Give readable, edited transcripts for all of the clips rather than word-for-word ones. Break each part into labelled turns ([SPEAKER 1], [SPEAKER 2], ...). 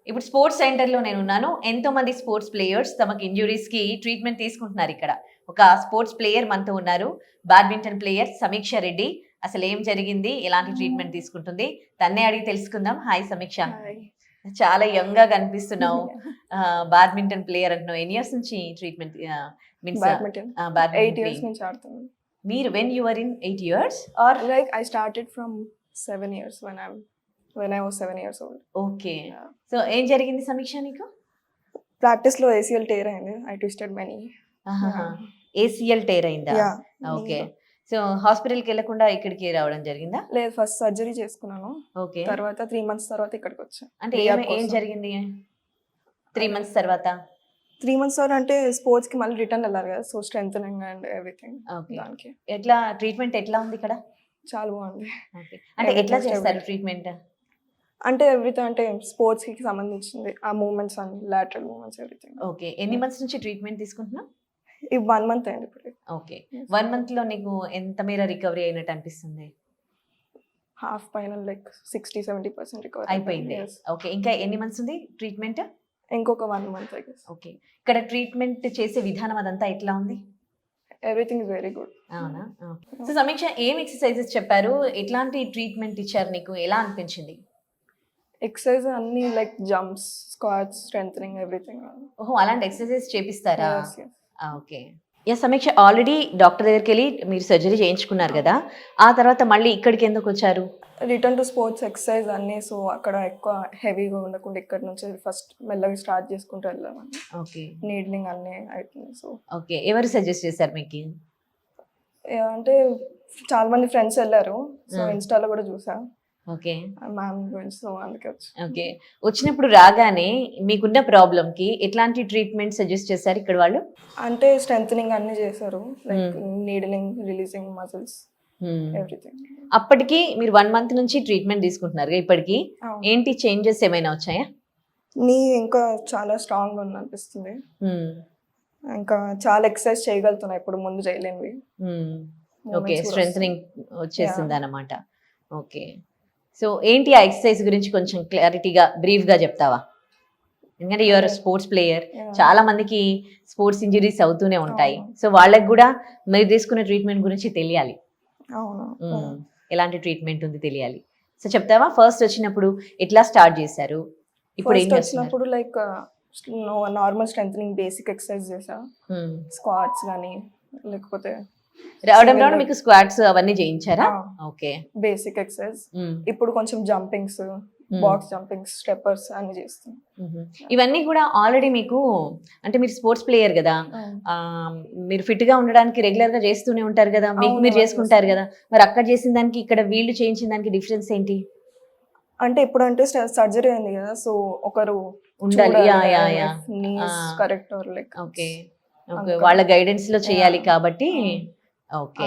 [SPEAKER 1] ఇప్పుడు స్పోర్ట్స్ సెంటర్లో నేను ఉన్నాను. ఎంతో మంది స్పోర్ట్స్ ప్లేయర్స్ తమకు ఇంజురీస్ కి ట్రీట్మెంట్ తీసుకుంటున్నారు. ఇక్కడ ఒక స్పోర్ట్స్ ప్లేయర్ మనతో ఉన్నారు, బ్యాడ్మింటన్ ప్లేయర్ సమీక్ష రెడ్డి. అసలు ఏం జరిగింది, ఎలాంటి ట్రీట్మెంట్ తీసుకుంటుంది, తన్నే అడిగి తెలుసుకుందాం. హాయ్ సమీక్ష, చాలా యంగ్ గా కనిపిస్తున్నావు. బ్యాడ్మింటన్ ప్లేయర్ అంటున్నావు. ఎన్ని ఇయర్స్ నుంచి ట్రీట్మెంట్ మీన్స్
[SPEAKER 2] Badminton. 8 years నుంచి ఆడుతున్నాను.
[SPEAKER 1] మీరు when you are in 8 years or
[SPEAKER 2] Like I started from 7 years when I was 7 years old.
[SPEAKER 1] Okay. So ఏం జరిగింది సమీక్ష నీకు?
[SPEAKER 2] ప్రాక్టీస్ లో ACL tear అయింది. I twisted my knee.
[SPEAKER 1] ACL tear అయిందా?
[SPEAKER 2] Yeah.
[SPEAKER 1] ఓకే. సో హాస్పిటల్కి వెళ్లకుండా ఇక్కడికి రావడం జరిగిందా?
[SPEAKER 2] లేదు, ఫస్ట్ సర్జరీ చేసుకున్నాను.
[SPEAKER 1] ఓకే.
[SPEAKER 2] తర్వాత 3 months తర్వాత ఇక్కడికి వచ్చాను.
[SPEAKER 1] అంటే ఏం జరిగింది 3 months తర్వాత?
[SPEAKER 2] 3 months తర్వాత అంటే స్పోర్ట్స్ కి మళ్ళీ రిటర్న్ వెళ్ళాలి కదా, so strengthening and everything.
[SPEAKER 1] Okay.
[SPEAKER 2] దానికి
[SPEAKER 1] ఎట్లా ట్రీట్మెంట్ ఎట్లా ఉంది ఇక్కడ?
[SPEAKER 2] చాలా బాగుంది.
[SPEAKER 1] ఓకే. అంటే ఎట్లా చేస్తారు ట్రీట్మెంట్?
[SPEAKER 2] అంటే ఎవ్రీథింగ్ అంటే స్పోర్ట్స్ కి సంబంధించింది, ఆ మూవ్మెంట్స్ అన్ని లాటరల్ మూవ్మెంట్స్ ఎవ్రీథింగ్.
[SPEAKER 1] ఓకే. ఎన్ని మంత్స్ నుంచి ట్రీట్మెంట్ తీసుకుంటున్నావు?
[SPEAKER 2] ఈ 1 month అయింది ఇప్పుడు.
[SPEAKER 1] ఓకే. 1 month లో నీకు ఎంత మేర రికవరీ అయినట్టు అనిపిస్తుంది?
[SPEAKER 2] హాఫ్ పైన లైక్ 60-70% రికవరీ
[SPEAKER 1] అయిపోయింది. ఓకే. ఇంకా ఎన్ని మంత్స్ ఉంది ట్రీట్మెంట్?
[SPEAKER 2] ఇంకొక 1 month I guess.
[SPEAKER 1] ఓకే. ఇక్కడ ట్రీట్మెంట్ చేసే విధానం అదంతా ఎట్లా ఉంది?
[SPEAKER 2] Everything is very good.
[SPEAKER 1] అవునా? సో సమీక్ష, ఏం ఎక్సర్సైజెస్ చెప్పారు, ఎట్లాంటి ట్రీట్మెంట్ ఇచ్చారు నీకు, ఎలా అనిపించింది?
[SPEAKER 2] ఎక్సర్సైజ్ అన్ని like jumps, squats, strengthening everything.
[SPEAKER 1] ఓహో, అలాంటి ఎక్సర్సైజ్ చేపిస్తారా?
[SPEAKER 2] Yes, yes.
[SPEAKER 1] Okay. Yeah Sameeksha, already doctor దగ్గరికి వెళ్ళి మీరు సర్జరీ చేయించుకున్నారు కదా, ఆ తర్వాత మళ్ళీ ఇక్కడికి ఎందుకు వచ్చారు?
[SPEAKER 2] రిటర్న్ టు స్పోర్ట్స్ ఎక్సర్సైజ్ అన్ని, సో అక్కడ ఎక్కువ హెవీగా ఉండకుండా ఇక్కడ నుంచి ఫస్ట్ మెల్లగా స్టార్ట్ చేసుకుంటూ వెళ్ళామని.
[SPEAKER 1] ఓకే.
[SPEAKER 2] నీడ్లింగ్ అన్నీ అవుతుంది. So
[SPEAKER 1] okay. ఎవరు సజెస్ట్ చేశారు మీకు?
[SPEAKER 2] అంటే చాలా మంది ఫ్రెండ్స్ వెళ్ళారు, సో ఇన్స్టాలో కూడా చూసా
[SPEAKER 1] ఓకే.
[SPEAKER 2] మ్యామ్ గురించి, సో అందుకే వచ్చి.
[SPEAKER 1] ఓకే. వచ్చినప్పుడు రాగానే మీకున్న ప్రాబ్లం కి ఎట్లాంటి ట్రీట్మెంట్ సజెస్ట్ చేశారు ఇక్కడ వాళ్ళు?
[SPEAKER 2] అంటే స్ట్రెంథనింగ్ అన్ని చేశారు, like needling, releasing muscles everything.
[SPEAKER 1] అప్పటికి మీరు 1 month నుంచి ట్రీట్మెంట్ తీసుకుంటున్నారు, ఇప్పటికి ఏంటి చేంజెస్ ఏమైనా వచ్చాయా?
[SPEAKER 2] నీ ఇంకా చాలా స్ట్రాంగ్ ఉంది అనిపిస్తుంది. ఇంకా చాలా ఎక్సర్సైజ్ చేయగలుగుతున్నా, ఇప్పుడు ముందు చేయలేనివి.
[SPEAKER 1] ఓకే. స్ట్రెంథనింగ్ వచ్చేసింది అన్నమాట. ఓకే. సో ఏంటి ఆ ఎక్సర్సైజ్ గురించి కొంచెం క్లారిటీగా బ్రీఫ్ గా చెప్తావా? ఎందుకంటే యువర్ స్పోర్ట్స్ ప్లేయర్, చాలా మందికి స్పోర్ట్స్ ఇంజరీస్ అవుతూనే ఉంటాయి. సో వాళ్ళకి కూడా మీరు తీసుకునే ట్రీట్మెంట్ గురించి తెలియాలి.
[SPEAKER 2] అవును,
[SPEAKER 1] ఎలాంటి ట్రీట్మెంట్ ఉంది తెలియాలి. సో చెప్తావా? ఫస్ట్ వచ్చినప్పుడు ఎట్లా స్టార్ట్ చేశారు, ఇప్పుడు ఏం
[SPEAKER 2] వచ్చినప్పుడు like normal strengthening basic exercise చేసా, స్క్వాట్స్ కానీ లేకపోతే
[SPEAKER 1] రావడం మీకు స్క్వాట్స్ అవన్నీ చేయించారా? ఓకే.
[SPEAKER 2] Basic exercise. ఇప్పుడు కొంచెం జంపింగ్స్, బాక్స్ జంపింగ్స్, స్టెప్పర్స్ అన్ని చేస్తాం.
[SPEAKER 1] ఇవన్నీ కూడా ఆల్రెడీ మీకు, అంటే మీరు స్పోర్ట్స్ ప్లేయర్ కదా, మీరు ఫిట్ గా ఉండడానికి రెగ్యులర్ గా చేస్తూనే ఉంటారు కదా, మీకు మీరు చేసుకుంటారు కదా, మరి అక్కడ చేసిన దానికి ఇక్కడ వీళ్ళు చేయించిన దానికి డిఫరెన్స్ ఏంటి?
[SPEAKER 2] అంటే ఇప్పుడు అంటే సర్జరీ అయింది కదా, సో ఒకరు
[SPEAKER 1] ఉండాలి.
[SPEAKER 2] Correct like.
[SPEAKER 1] ఓకే. ఓకే. వాళ్ళ గైడెన్స్ లో చేయాలి కాబట్టి. ఓకే.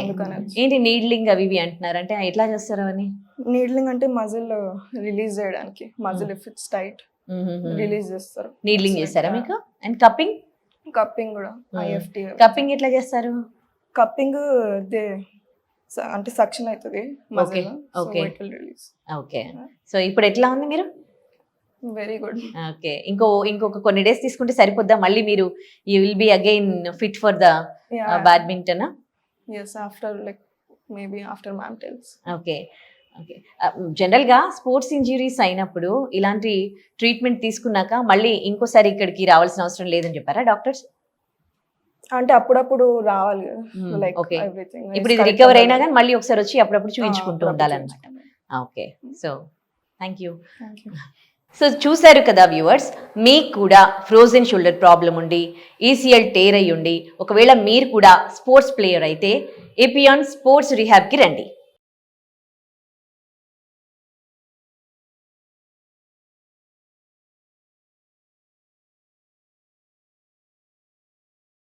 [SPEAKER 1] ఏంటి నీడ్లింగ్ అవి ఇవి అంటున్నారు, అంటే ఎట్లా చేస్తారు అవన్నీ?
[SPEAKER 2] నీడ్లింగ్ అంటే మజిల్ రిలీజ్ చేయడానికి, muscle if it's tight release చేస్తారు.
[SPEAKER 1] నీడ్లింగ్ చేస్తారా మీకు? And cupping?
[SPEAKER 2] కప్పింగ్ కూడా IFT.
[SPEAKER 1] కప్పింగ్ ఎట్లా చేస్తారు?
[SPEAKER 2] కప్పింగ్ అంటే సక్షన్ అవుతుంది muscle.
[SPEAKER 1] Okay.
[SPEAKER 2] Release.
[SPEAKER 1] Okay. So ఇప్పుడు ఎట్లా ఉంది మీరు?
[SPEAKER 2] Very good.
[SPEAKER 1] ఓకే. ఇంకొక కొన్ని డేస్ తీసుకుంటే సరిపోద్దా? మళ్ళీ మీరు you will be again fit for the badminton?
[SPEAKER 2] yes, after like maybe after ma'am tells.
[SPEAKER 1] Okay. Okay. జనరల్గా స్పోర్ట్స్ ఇంజరీస్ అయినప్పుడు ఇలాంటి ట్రీట్మెంట్ తీసుకున్నాక మళ్ళీ ఇంకోసారి ఇక్కడికి రావాల్సిన అవసరం లేదని చెప్పారా డాక్టర్స్?
[SPEAKER 2] అంటే అప్పుడప్పుడు రావాలి, లైక్
[SPEAKER 1] ఓకే.
[SPEAKER 2] ఎవ్రీథింగ్.
[SPEAKER 1] ఇప్పుడు ఇది రికవర్ అయినా కానీ మళ్ళీ ఒకసారి వచ్చి అప్పుడప్పుడు చూపించుకుంటూ ఉండాలన్నమాట. Okay. So thank you. So చూశారు కదా వ్యూవర్స్, మీకు కూడా ఫ్రోజన్ షోల్డర్ ప్రాబ్లం ఉండి ఏసీఎల్ టేర్ అయ్యి ఉండి ఒకవేళ మీరు కూడా స్పోర్ట్స్ ప్లేయర్ అయితే ఏపియాన్ స్పోర్ట్స్ రిహాబ్కి రండి.